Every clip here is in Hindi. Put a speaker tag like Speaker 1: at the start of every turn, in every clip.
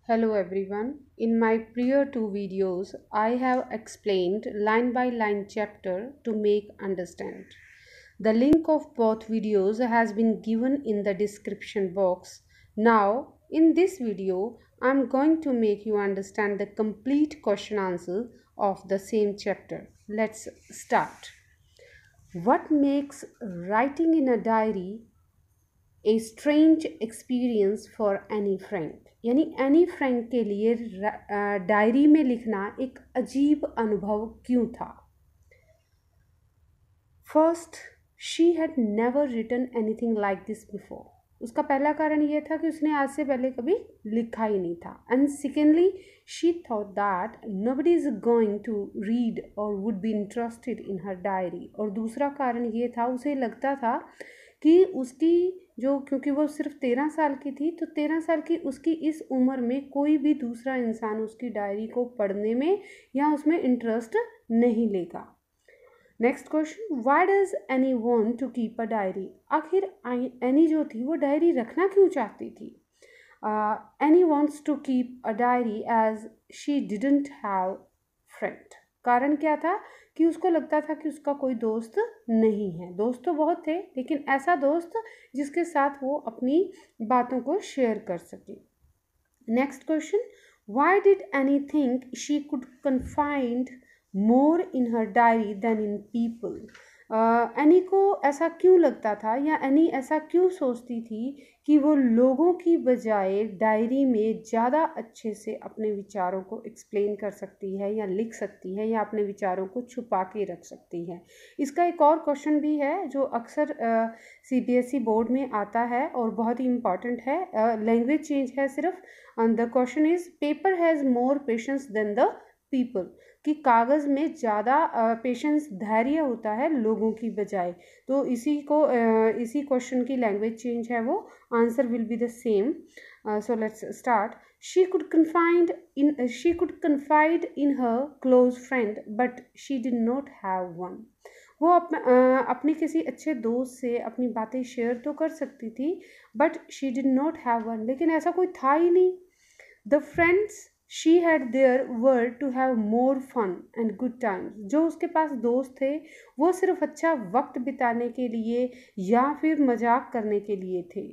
Speaker 1: Hello everyone. In my prior two videos, I have explained line by line chapter to make understand. The link of both videos has been given in the description box. Now, in this video, I am going to make you understand the complete question answer of the same chapter. Let's start. What makes writing in a diary a strange experience for Anne Frank, यानी एनी फ्रैंक के लिए डायरी में लिखना एक अजीब अनुभव क्यों था। First, she had never written anything like this before. उसका पहला कारण ये था कि उसने आज से पहले कभी लिखा ही नहीं था। And secondly, she thought that nobody is going to read और would be interested in her diary. और दूसरा कारण ये था, उसे लगता था कि उसकी क्योंकि वो सिर्फ 13 साल की थी, तो 13 साल की उसकी इस उम्र में कोई भी दूसरा इंसान उसकी डायरी को पढ़ने में या उसमें इंटरेस्ट नहीं लेगा। Next question, why does Anne want to keep a diary. आखिर एनी जो थी वो डायरी रखना क्यों चाहती थी। Anne wants to keep a diary as she didn't have friend. कारण क्या था कि उसको लगता था कि उसका कोई दोस्त नहीं है। दोस्त तो बहुत थे, लेकिन ऐसा दोस्त जिसके साथ वो अपनी बातों को शेयर कर सके। Next question, why did Anne think she could confined more in her diary than in people. Anne को ऐसा क्यों लगता था या एनी ऐसा क्यों सोचती थी कि वो लोगों की बजाय डायरी में ज़्यादा अच्छे से अपने विचारों को एक्सप्लेन कर सकती है या लिख सकती है या अपने विचारों को छुपा के रख सकती है। इसका एक और क्वेश्चन भी है जो अक्सर CBSE बोर्ड में आता है और बहुत ही इम्पॉर्टेंट है। लैंग्वेज चेंज है सिर्फ। The question is, paper has more patience than the people. कि कागज़ में ज़्यादा पेशेंस, धैर्य होता है लोगों की बजाय। तो इसी क्वेश्चन की लैंग्वेज चेंज है वो। Answer will be the same. So let's start. She could confide in her close friend but she did not have one. वो अपने किसी अच्छे दोस्त से अपनी बातें शेयर तो कर सकती थी, but she did not have one, लेकिन ऐसा कोई था ही नहीं। The friends she had there were to have more fun and good times. जो उसके पास दोस्त थे वो सिर्फ अच्छा वक्त बिताने के लिए या फिर मजाक करने के लिए थे,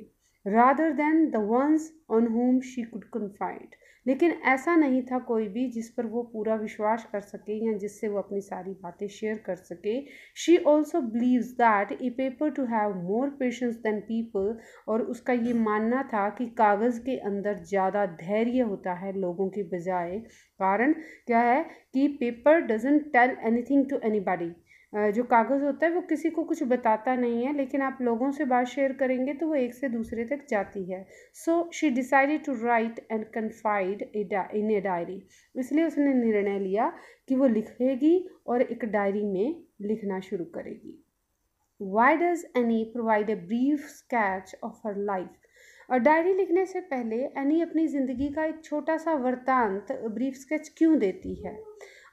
Speaker 1: rather than the ones on whom she could confide। लेकिन ऐसा नहीं था कोई भी जिस पर वो पूरा विश्वास कर सके या जिससे वो अपनी सारी बातें शेयर कर सके। She also believes that a paper to have more patience than people. और उसका ये मानना था कि कागज़ के अंदर ज़्यादा धैर्य होता है लोगों की बजाय। कारण क्या है कि paper doesn't tell anything to anybody. जो कागज़ होता है वो किसी को कुछ बताता नहीं है, लेकिन आप लोगों से बात शेयर करेंगे तो वो एक से दूसरे तक जाती है। So she decided to write and confide in a diary. इसलिए उसने निर्णय लिया कि वो लिखेगी और एक डायरी में लिखना शुरू करेगी। Y does any provide a brief sketch of her life. Diary लिखने से पहले एनी अपनी ज़िंदगी का एक छोटा सा वृत्तांत, ब्रीफ स्केच क्यों देती है।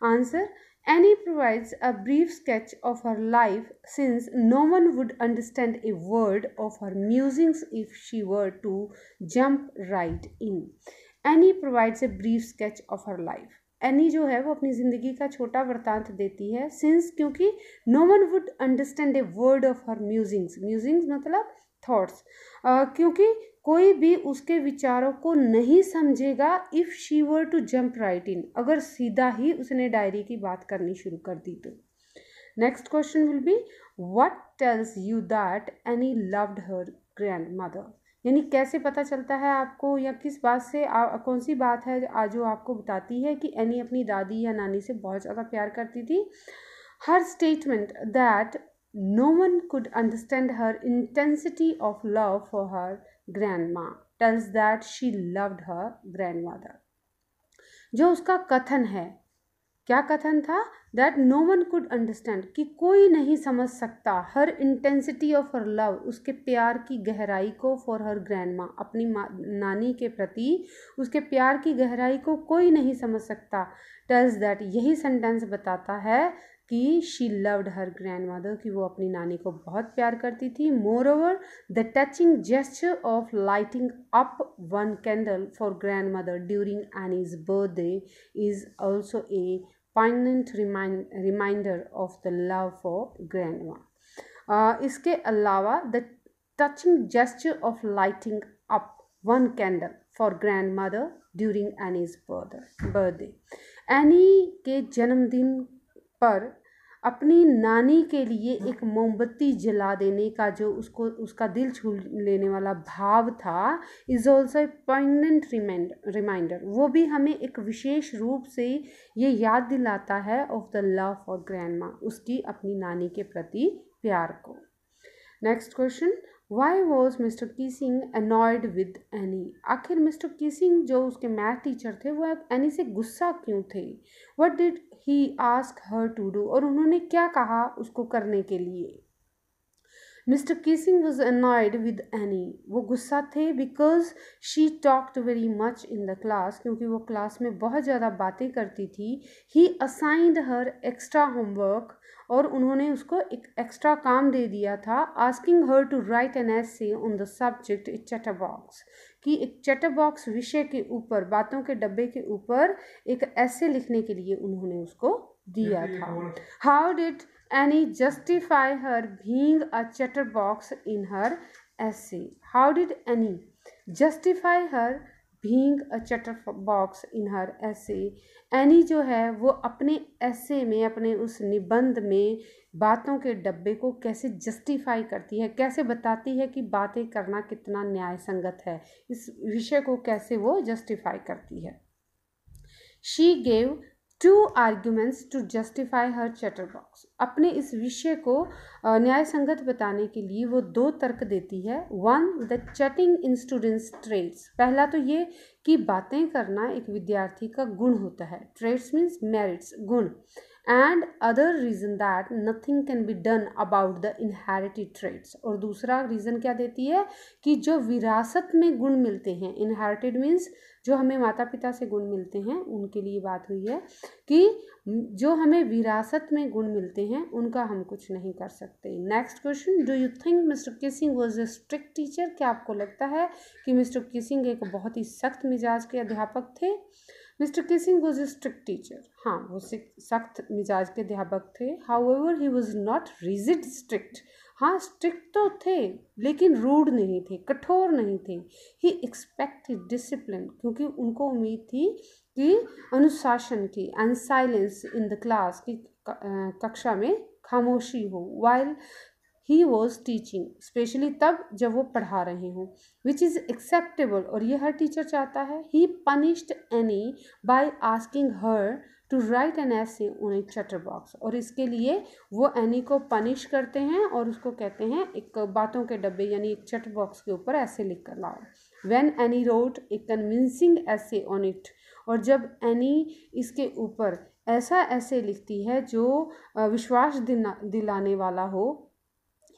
Speaker 1: Answer, Annie provides a brief sketch of her life since no one would understand a word of her musings if she were to jump right in. Annie provides a brief sketch of her life. Any जो है वो अपनी ज़िंदगी का छोटा वृत्तांत देती है, सिंस क्योंकि no one would understand a word of her musings. Musings मतलब थॉट्स। क्योंकि कोई भी उसके विचारों को नहीं समझेगा if she were to jump right in, अगर सीधा ही उसने डायरी की बात करनी शुरू कर दी तो। Next question will be, what tells you that any loved her grand mother. यानी कैसे पता चलता है आपको या किस बात से कौन सी बात है जो आपको बताती है कि एनी अपनी दादी या नानी से बहुत ज़्यादा प्यार करती थी। Her statement that no one could understand her intensity of love for her grandma tells that she loved her grandmother। जो उसका कथन है, क्या कथन था, that no one could understand, कि कोई नहीं समझ सकता, हर इंटेंसिटी ऑफ हर लव, उसके प्यार की गहराई को, फॉर हर ग्रैंड माँ, अपनी नानी के प्रति उसके प्यार की गहराई को कोई नहीं समझ सकता। टेल्स दैट, यही सेंटेंस बताता है कि she loved her grand mother, कि वो अपनी नानी को बहुत प्यार करती थी. More over the touching gesture of lighting up one candle for grand mother during Annie's birthday is also A poignant reminder of the love for grandma. इसके अलावा the touching gesture of lighting up one candle for grand mother during Annie's birthday, any के जन्मदिन पर अपनी नानी के लिए एक मोमबत्ती जला देने का जो उसका दिल छू लेने वाला भाव था, is also a poignant reminder. वो भी हमें एक विशेष रूप से ये याद दिलाता है of the love for grandma, उसकी अपनी नानी के प्रति प्यार को. Next question, why was Mr Keesing annoyed with Anne. आखिर मिस्टर कीसिंग जो उसके मैथ टीचर थे वो एनी से गुस्सा क्यों थे. What did he ask her to do, और उन्होंने क्या कहा उसको करने के लिए. Mr Keesing was annoyed with Anne, वो गुस्सा थे because she talked very much in the class, क्योंकि वो क्लास में बहुत ज़्यादा बातें करती थी. He assigned her extra homework, और उन्होंने उसको एक एक्स्ट्रा काम दे दिया था. Asking her to write an essay on the subject a chatter box, कि एक चैटर बॉक्स विषय के ऊपर, बातों के डब्बे के ऊपर एक ऐसे लिखने के लिए उन्होंने उसको दिया था. How did Annie justify her being a chatterbox in her essay. How did Annie justify her being a chatterbox in her essay? Annie जो है वो अपने essay में, अपने उस निबंध में बातों के डब्बे को कैसे जस्टिफाई करती है, कैसे बताती है कि बातें करना कितना न्याय संगत है, इस विषय को कैसे वो जस्टिफाई करती है. She gave 2 arguments to justify her chatterbox. अपने इस विषय को न्याय संगत बताने के लिए वो 2 तर्क देती है. 1, the chatting in students traits. पहला तो ये कि बातें करना एक विद्यार्थी का गुण होता है. traits means merits, गुण. and other reason that nothing can be done about the inherited traits. और दूसरा रीज़न क्या देती है कि जो विरासत में गुण मिलते हैं, inherited means जो हमें माता पिता से गुण मिलते हैं, उनके लिए बात हुई है कि जो हमें विरासत में गुण मिलते हैं उनका हम कुछ नहीं कर सकते. Next question, do you think mister Keesing was a strict teacher. क्या आपको लगता है कि मिस्टर किसिंग एक बहुत ही सख्त मिजाज के अध्यापक थे. Mister Keesing was a strict teacher. हाँ, वो सख्त मिजाज के अध्यापक थे. However he was not rigid strict. हाँ, स्ट्रिक्ट तो थे लेकिन रूड नहीं थे, कठोर नहीं थे. ही एक्सपेक्टेड डिसिप्लिन, क्योंकि उनको उम्मीद थी कि अनुशासन की, and silence in the class, की कक्षा में खामोशी हो. While he was teaching, specially तब जब वो पढ़ा रहे हों, विच इज़ एक्सेप्टेबल, और ये हर टीचर चाहता है. He punished Anne by asking her to write an essay on a chatter box, और इसके लिए वो एनी को पनिश करते हैं और उसको कहते हैं एक बातों के डब्बे यानी एक चैटर बॉक्स के ऊपर ऐसे लिख कर लाओ. When any wrote a convincing ऐसे ऑन इट, और जब एनी इसके ऊपर ऐसा ऐसे लिखती है जो विश्वास दिलाने वाला हो,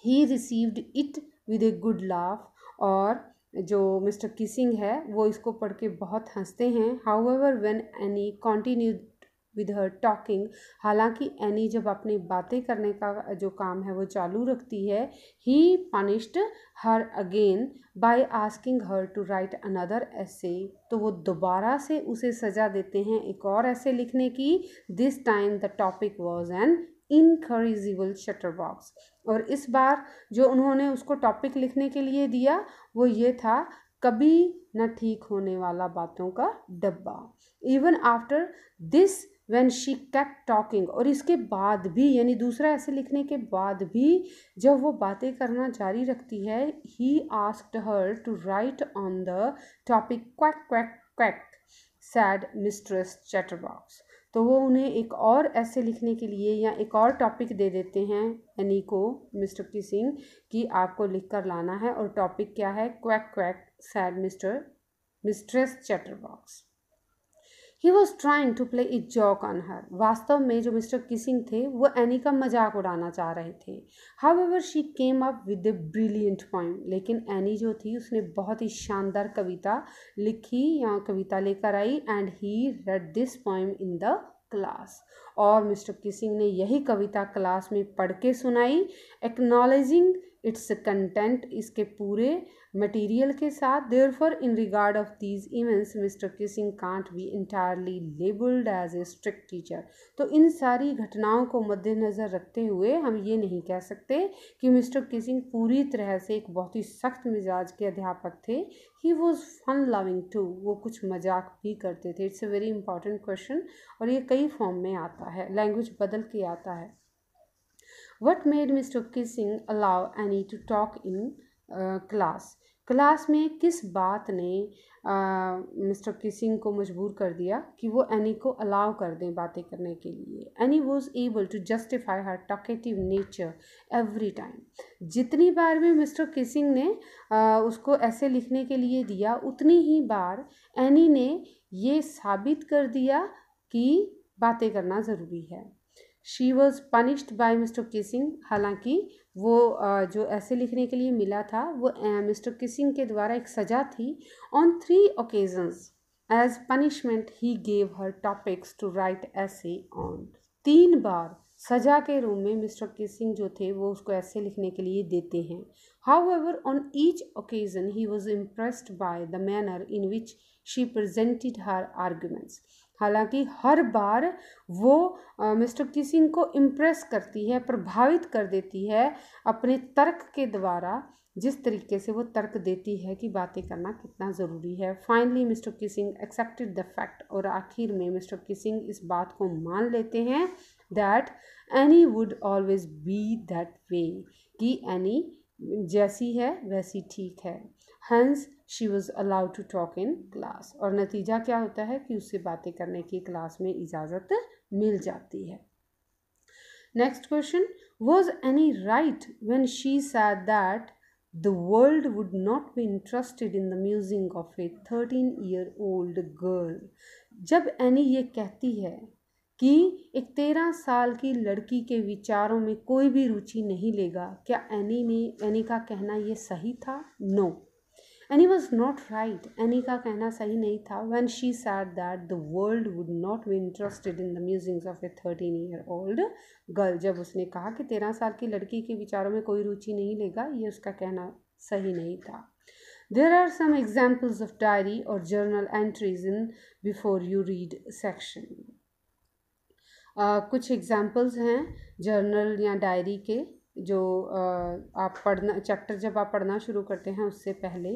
Speaker 1: he received it with A good laugh, और जो मिस्टर किसिंग है वो इसको पढ़ के बहुत हंसते हैं. However when any continued with her talking, हालांकि एनी जब अपनी बातें करने का जो काम है वो चालू रखती है, he punished her again by asking her to write another essay, तो वो दोबारा से उसे सजा देते हैं एक और ऐसे लिखने की. This time the topic was an incorrigible chatterbox, और इस बार जो उन्होंने उसको टॉपिक लिखने के लिए दिया वो ये था, कभी न ठीक होने वाला बातों का डब्बा. Even after this when she kept talking, और इसके बाद भी यानी दूसरा ऐसे लिखने के बाद भी जब वो बातें करना जारी रखती है, he asked her to write on the topic quack quack quack said Mistress Chatterbox. तो वो उन्हें एक और ऐसे लिखने के लिए या एक और टॉपिक दे देते हैं एनी को, मिस्टर किसिंग, कि आपको लिख कर लाना है, और टॉपिक क्या है, quack quack said Mistress Chatterbox. He was trying to play a joke on her. वास्तव में जो मिस्टर किसिंग थे वो एनी का मजाक उड़ाना चाह रहे थे. However she came up with a brilliant poem, लेकिन एनी जो थी उसने बहुत ही शानदार कविता लिखी या कविता लेकर आई, and he read this poem in the class. और मिस्टर किसिंग ने यही कविता क्लास में पढ़ के सुनाई, एक्नॉलेजिंग इट्स कंटेंट, इसके पूरे मटेरियल के साथ। Therefore in regard of these events Mr Keesing can't be entirely labelled as a strict teacher. तो इन सारी घटनाओं को मद्देनज़र रखते हुए हम ये नहीं कह सकते कि मिस्टर किसिंग पूरी तरह से एक बहुत ही सख्त मिजाज के अध्यापक थे। He was fun loving too, वो कुछ मजाक भी करते थे। It's a very important question और ये कई फॉर्म में आता है, लैंग्वेज बदल के आता है। What made Mr. Kissing allow Annie to talk in class? Class में किस बात ने मिस्टर किसिंग को मजबूर कर दिया कि वो एनी को अलाउ कर दें बातें करने के लिए। Anne was able to justify her talkative nature every time. जितनी बार भी मिस्टर किसिंग ने उसको ऐसे लिखने के लिए दिया, उतनी ही बार एनी ने ये साबित कर दिया कि बातें करना ज़रूरी है। She was punished by Mr kissing, हालांकि वो जो ऐसे लिखने के लिए मिला था वो मिस्टर किसिंग के द्वारा एक सज़ा थी। On 3 occasions as punishment he gave her topics to write ऐसे ऑन। 3 बार सजा के रूम में मिस्टर किसिंग जो थे वो उसको ऐसे लिखने के लिए देते हैं। However on each occasion he was impressed by the manner in which she presented her arguments. हालांकि हर बार वो मिस्टर किसिंग को इम्प्रेस करती है, प्रभावित कर देती है अपने तर्क के द्वारा, जिस तरीके से वो तर्क देती है कि बातें करना कितना ज़रूरी है। Finally mister Keesing accepted the fact, और आखिर में मिस्टर किसिंग इस बात को मान लेते हैं that Anne would always be that way, कि एनी जैसी है वैसी ठीक है। Hence she was allowed to talk in class, और नतीजा क्या होता है कि उससे बातें करने की क्लास में इजाज़त मिल जाती है। Next question, was any right when she said that the world would not be interested in the music of a 13-year-old girl? जब एनी ये कहती है कि एक 13 साल की लड़की के विचारों में कोई भी रुचि नहीं लेगा, क्या एनी का कहना ये सही था? No, Anne was not right, Anne का कहना सही नहीं था। When she said that the world would not be interested in the musings of a 13-year-old girl, जब उसने कहा कि 13 साल की लड़की के विचारों में कोई रुचि नहीं लेगा, ये उसका कहना सही नहीं था। There are some examples of diary or journal entries in before you read section. कुछ एग्जाम्पल्स हैं जर्नल या डायरी के जो आप पढ़ना, चैप्टर जब आप पढ़ना शुरू करते हैं उससे पहले।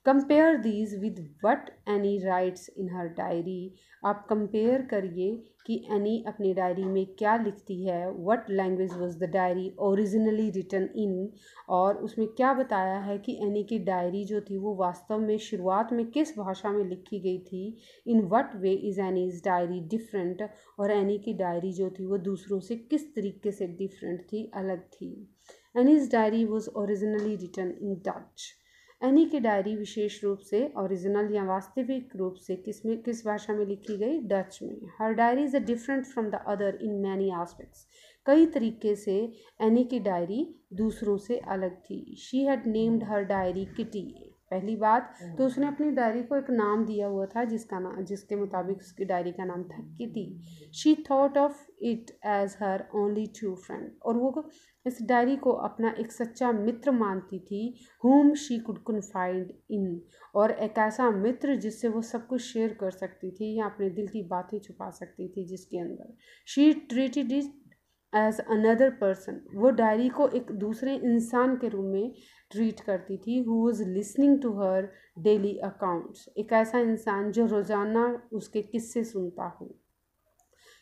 Speaker 1: Compare these with what Anne writes in her diary, आप कंपेयर करिए कि एनी अपनी डायरी में क्या लिखती है। What language was the diary originally written in, और उसमें क्या बताया है कि एनी की डायरी जो थी वो वास्तव में शुरुआत में किस भाषा में लिखी गई थी। In what way is Annie's diary different, और एनी की डायरी जो थी वो दूसरों से किस तरीके से डिफरेंट थी, अलग थी। Anne's diary was originally written in Dutch, Anne की डायरी विशेष रूप से ओरिजिनल या वास्तविक रूप से किस भाषा में लिखी गई, डच में। Her diary is different from the other in many aspects, कई तरीके से एनी की डायरी दूसरों से अलग थी। She had named her diary kitty, पहली बात तो उसने अपनी डायरी को एक नाम दिया हुआ था जिसके मुताबिक उसकी डायरी का नाम था Kitty. She thought of it as her only true friend, और वो इस डायरी को अपना एक सच्चा मित्र मानती थी। whom she could confide in, और एक ऐसा मित्र जिससे वो सब कुछ शेयर कर सकती थी या अपने दिल की बातें छुपा सकती थी जिसके अंदर। She treated it as another person, वो डायरी को एक दूसरे इंसान के रूप में ट्रीट करती थी। Who was listening to her daily accounts, एक ऐसा इंसान जो रोज़ाना उसके किस्से सुनता हो।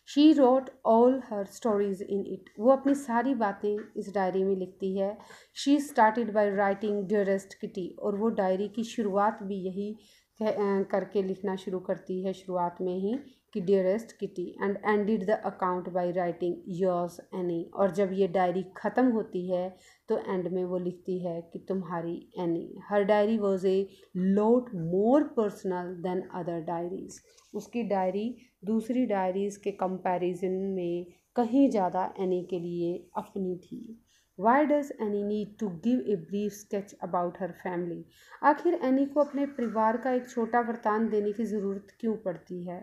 Speaker 1: She wrote all her stories in it, वो अपनी सारी बातें इस डायरी में लिखती है। She started by writing dearest Kitty, और वो डायरी की शुरुआत भी यही करके लिखना शुरू करती है शुरुआत में ही कि dearest kitty, and ended the account by writing yours any, और जब ये डायरी ख़त्म होती है तो एंड में वो लिखती है कि तुम्हारी Anne. Her diary was a lot more personal than other diaries, उसकी डायरी दूसरी डायरीज़ के कंपैरिजन में कहीं ज़्यादा एनी के लिए अपनी थी। Why does Anne need to give a brief sketch about her family, आखिर एनी को अपने परिवार का एक छोटा वृतांत देने की ज़रूरत क्यों पड़ती है।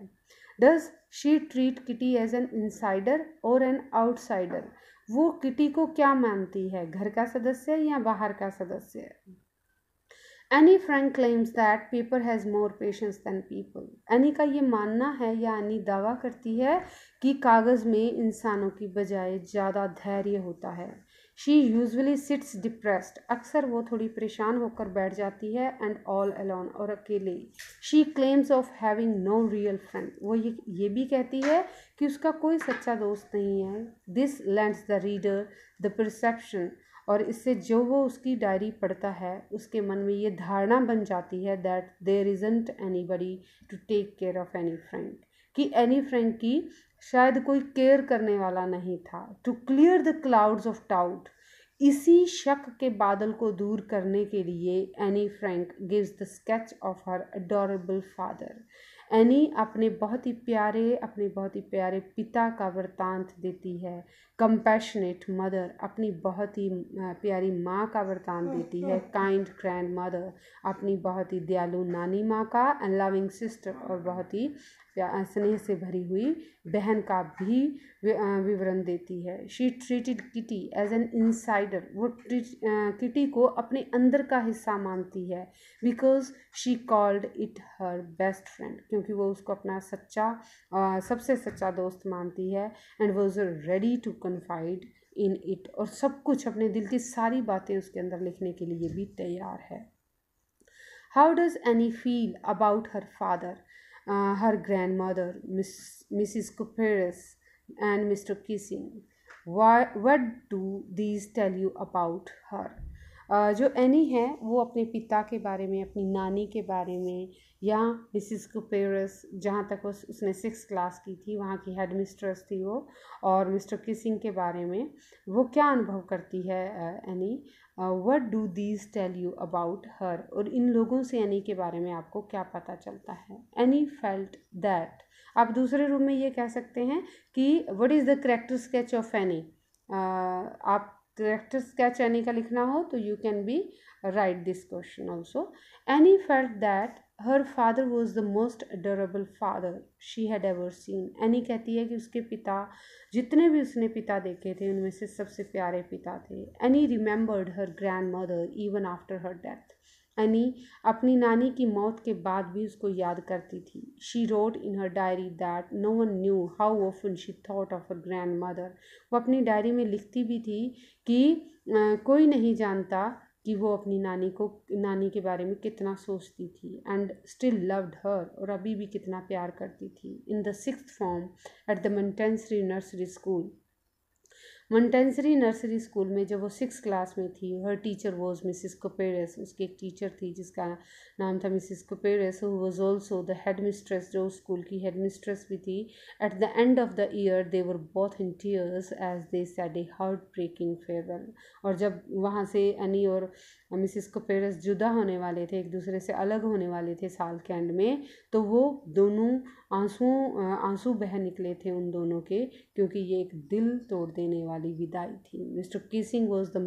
Speaker 1: Does she treat Kitty as an insider or an outsider? वो किटी को क्या मानती है, घर का सदस्य या बाहर का सदस्य? Anne Frank claims that paper has more patience than people. Anne का ये मानना है या एनी दावा करती है कि कागज़ में इंसानों की बजाय ज़्यादा धैर्य होता है। शी यूजली सिट्स डिप्रेस्ड, अक्सर वो थोड़ी परेशान होकर बैठ जाती है, एंड ऑल अलोन, और अकेले। She claims of having no real friend, वो ये भी कहती है कि उसका कोई सच्चा दोस्त नहीं है। This lands the reader the perception, और इससे जो वो उसकी डायरी पढ़ता है उसके मन में ये धारणा बन जाती है that there isn't anybody to take care of Anne Frank, कि एनी फ्रेंड की शायद कोई केयर करने वाला नहीं था। To clear the clouds of doubt, इसी शक के बादल को दूर करने के लिए Anne Frank gives the sketch of her adorable father. Anne अपने बहुत ही प्यारे पिता का वृतांत देती है। कंपैशनेट मदर, अपनी बहुत ही प्यारी माँ का वृतांत देती है। काइंड ग्रैंड मदर, अपनी बहुत ही दयालु नानी माँ का। एंड लविंग सिस्टर, और बहुत ही स्नेह से भरी हुई बहन का भी विवरण देती है। She treated Kitty as an insider, वो किटी को अपने अंदर का हिस्सा मानती है। Because she called it her best friend, क्योंकि वो उसको अपना सबसे सच्चा दोस्त मानती है। And was ready to confide in it, और सब कुछ, अपने दिल की सारी बातें उसके अंदर लिखने के लिए भी तैयार है। How does any feel about her father, her grandmother, Mrs. Cooper's, and Mr. Kissing? What do these tell you about her? जो एनी है वो अपने पिता के बारे में, अपनी नानी के बारे में, या मिसिस कुपेरस, जहाँ तक उसने 6th क्लास की थी वहाँ की हेड मिस्ट्रेस थी वो, और मिस्टर किसिंग के बारे में वो क्या अनुभव करती है Anne? What do these tell you about her, और इन लोगों से एनी के बारे में आपको क्या पता चलता है? एनी फेल्ट दैट, आप दूसरे रूप में ये कह सकते हैं कि what is the character sketch of any. आप करेक्टर स्केच एनी का लिखना हो तो you can be right this question also. Any felt that her father was the most adorable father she had ever seen. Any कहती है कि उसके पिता, जितने भी उसने पिता देखे थे उनमें से सबसे प्यारे पिता थे। Anne remembered her grandmother even after her death. Anne अपनी नानी की मौत के बाद भी उसको याद करती थी। She wrote in her diary that no one knew how often she thought of her grandmother. वो अपनी डायरी में लिखती भी थी कि कोई नहीं जानता कि वो अपनी नानी के बारे में कितना सोचती थी। एंड स्टिल लव्ड हर, और अभी भी कितना प्यार करती थी। In the 6th form at the Montessori nursery school, Montessori nursery school में जब वो 6th क्लास में थी, her teacher was Mrs Kuperus, उसकी एक टीचर थी जिसका नाम था Mrs Kuperus, who was also the headmistress, जो स्कूल की हेड मिस्ट्रेस भी थी। At the end of the year they were both in tears as they said a heartbreaking farewell. और जब वहाँ से एनी और मिसिस कोपेरस जुदा होने वाले थे, एक दूसरे से अलग होने वाले थे साल के एंड में, तो वो दोनों आंसू बह निकले थे उन दोनों के, क्योंकि ये एक दिल तोड़ देने वाली विदाई थी। Mister Keesing was her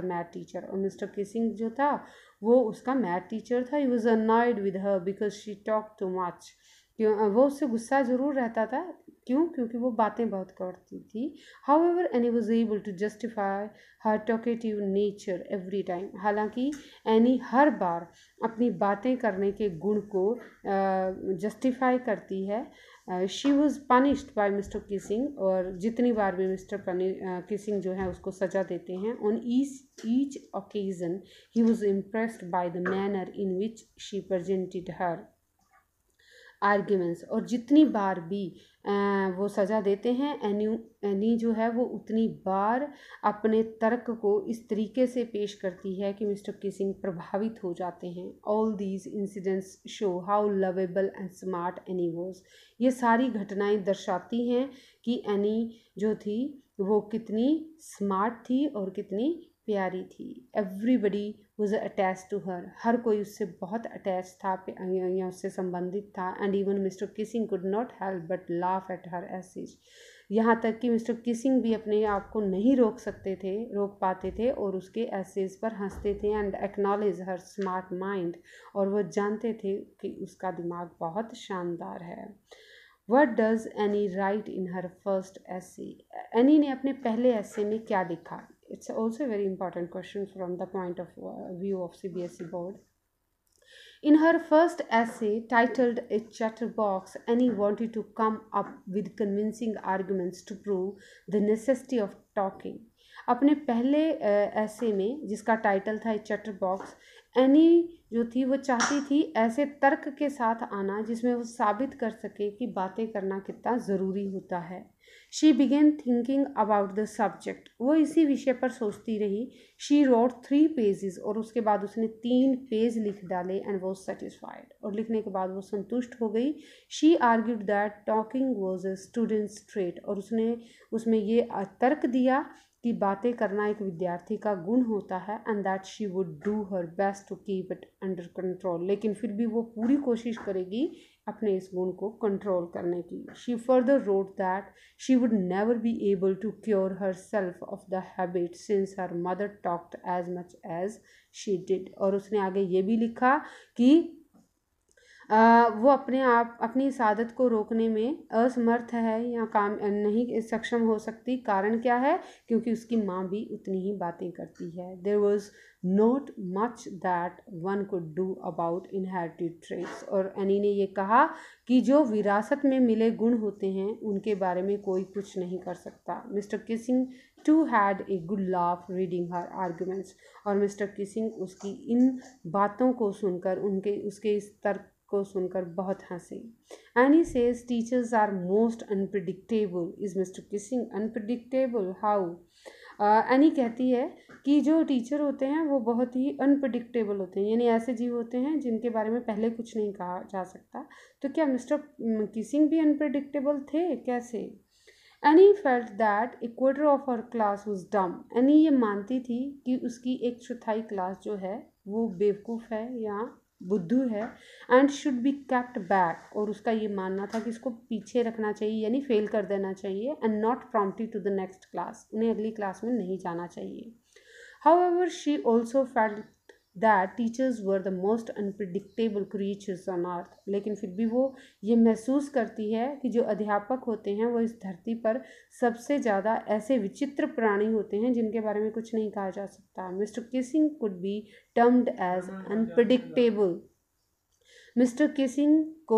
Speaker 1: math teacher, और मिस्टर किसिंग जो था वो उसका मैथ टीचर था। He was annoyed with her because she talk too much. वो उससे गुस्सा ज़रूर रहता था, क्योंकि वो बातें बहुत करती थी। However Anne was able to justify her talkative nature every time. हालांकि एनी हर बार अपनी बातें करने के गुण को जस्टिफाई करती है। She was punished by Mr Keesing, और जितनी बार भी मिस्टर किसिंग जो है उसको सज़ा देते हैं, on each occasion he was impressed by the manner in which she presented her arguments. और जितनी बार भी वो सज़ा देते हैं, एनी जो है वो उतनी बार अपने तर्क को इस तरीके से पेश करती है कि मिस्टर किसिंग प्रभावित हो जाते हैं। All these incidents show how lovable and smart any was. ये सारी घटनाएं दर्शाती हैं कि एनी जो थी वो कितनी स्मार्ट थी और कितनी प्यारी थी। Everybody was attach to her कोई उससे बहुत अटैच था या उससे संबंधित था। And even Mr Keesing could not help but laugh at her essays. यहाँ तक कि मिस्टर किसिंग भी अपने आप को नहीं रोक पाते थे और उसके एसेज पर हंसते थे and acknowledge her smart mind, और वो जानते थे कि उसका दिमाग बहुत शानदार है। What does any right in her first essay? Any ने अपने पहले एसे में क्या लिखा? It's also very important question from the point of view of CBSE board. In her first essay, titled A Chatterbox, Annie wanted to come up with convincing arguments to prove the necessity of talking. अपने पहले ऐसे में, जिसका टाइटल था चैटर बॉक्स, एनी जो थी वो चाहती थी ऐसे तर्क के साथ आना जिसमें वो साबित कर सके कि बातें करना कितना ज़रूरी होता है। She began thinking about the subject, वो इसी विषय पर सोचती रही। शी रोट 3 पेजेस, और उसके बाद उसने 3 पेज लिख डाले एंड वॉज सेटिस्फाइड, और लिखने के बाद वो संतुष्ट हो गई। She argued that talking was a students trait, और उसने उसमें ये तर्क दिया कि बातें करना एक विद्यार्थी का गुण होता है and that she would do her best to keep it under control, लेकिन फिर भी वो पूरी कोशिश करेगी अपने इस गुण को कंट्रोल करने की। She further wrote that she would never be able to cure herself of the habit since her mother talked as much as she did, और उसने आगे ये भी लिखा कि वो अपनी इस आदत को रोकने में असमर्थ है या काम नहीं सक्षम हो सकती। कारण क्या है? क्योंकि उसकी माँ भी उतनी ही बातें करती है। There was not much that one could do about inherited traits, और एनी ने ये कहा कि जो विरासत में मिले गुण होते हैं उनके बारे में कोई कुछ नहीं कर सकता। Mr Keesing too had a good laugh reading her arguments, और मिस्टर किसिंग उसकी इन बातों को सुनकर उसके इस तर्क को सुनकर बहुत हंसे। Anne says teachers are most unpredictable. Is Mr Keesing unpredictable? How? Anne कहती है कि जो टीचर होते हैं वो बहुत ही अनप्रिडिक्टेबल होते हैं, यानी ऐसे जीव होते हैं जिनके बारे में पहले कुछ नहीं कहा जा सकता। तो क्या मिस्टर किसिंग भी अनप्रिडिक्टेबल थे? कैसे? Any felt that A quarter of her class was डम। एनी ये मानती थी कि उसकी 1/4 क्लास जो है वो बेवकूफ़ है या बुद्धू है and should be kept back, और उसका ये मानना था कि इसको पीछे रखना चाहिए यानी फेल कर देना चाहिए and not promoted to the next class, उन्हें अगली क्लास में नहीं जाना चाहिए। However she also felt that teachers were the most unpredictable creatures on earth, लेकिन फिर भी वो ये महसूस करती है कि जो अध्यापक होते हैं वो इस धरती पर सबसे ज़्यादा ऐसे विचित्र प्राणी होते हैं जिनके बारे में कुछ नहीं कहा जा सकता। Mr Keesing could be termed as unpredictable. Mr Keesing को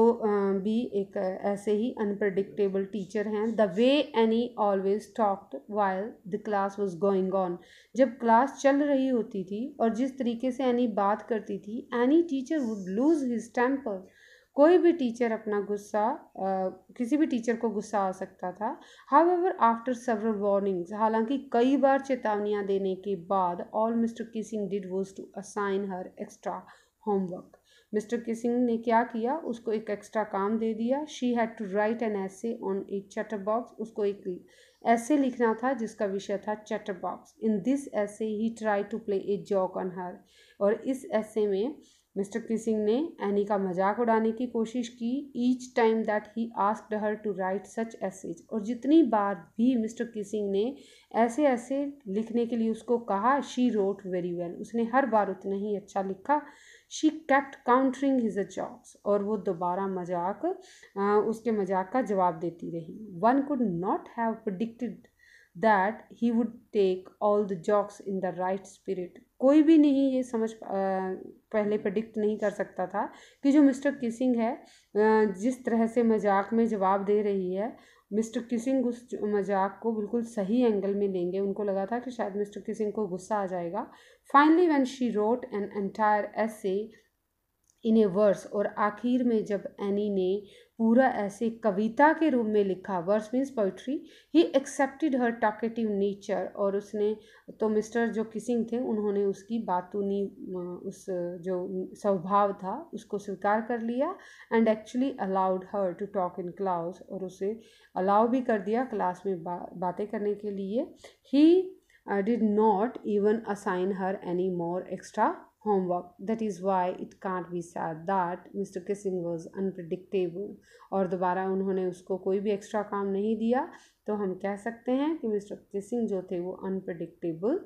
Speaker 1: भी एक ऐसे ही अनप्रडिक्टेबल टीचर हैं। The way Anne always talked while the class was going on, जब क्लास चल रही होती थी और जिस तरीके से एनी बात करती थी, Anne teacher would lose his temper. कोई भी टीचर अपना गुस्सा किसी भी टीचर को गुस्सा आ सकता था। हाउएवर आफ्टर सेवरल वार्निंग्स, हालांकि कई बार चेतावनियां देने के बाद, all Mr Keesing did was to assign her extra homework. Mr Keesing ने क्या किया? उसको एक एक्स्ट्रा काम दे दिया। She had to write an essay on a chatter box, उसको एक ऐसे लिखना था जिसका विषय था chatter box. In this essay he try to play a joke on her, और इस ऐसे में मिस्टर किसिंग ने एनी का मजाक उड़ाने की कोशिश की। Each time that he asked her to write such essays, और जितनी बार भी मिस्टर किसिंग ने ऐसे लिखने के लिए उसको कहा, शी रोट वेरी वेल, उसने हर बार उतना ही अच्छा लिखा। She kept countering his jokes, और वो दोबारा उसके मजाक का जवाब देती रही। One could not have predicted that he would take all the jokes in the right spirit. कोई भी नहीं ये पहले प्रेडिक्ट नहीं कर सकता था कि जो मिस्टर किसिंग है जिस तरह से मजाक में जवाब दे रही है, मिस्टर किसिंग उस मजाक को बिल्कुल सही एंगल में लेंगे। उनको लगा था कि शायद मिस्टर किसिंग को गुस्सा आ जाएगा। Finally when she wrote an entire ऐसे इन ए वर्स, और आखिर में जब एनी ने पूरा ऐसे कविता के रूप में लिखा, verse means poetry, he accepted her talkative nature, और उसने तो मिस्टर जो किसिंग थे उन्होंने उसकी बातूनी उस जो स्वभाव था उसको स्वीकार कर लिया and actually allowed her to talk in class, और उसे अलाउ भी कर दिया क्लास में बातें करने के लिए। He did not even assign her any more extra homework. That is why it can't be said that Mr. Kissing was unpredictable. और दोबारा उन्होंने उसको कोई भी एक्स्ट्रा काम नहीं दिया, तो हम कह सकते हैं कि मिस्टर किसिंग जो थे वो अनप्रडिक्टेबल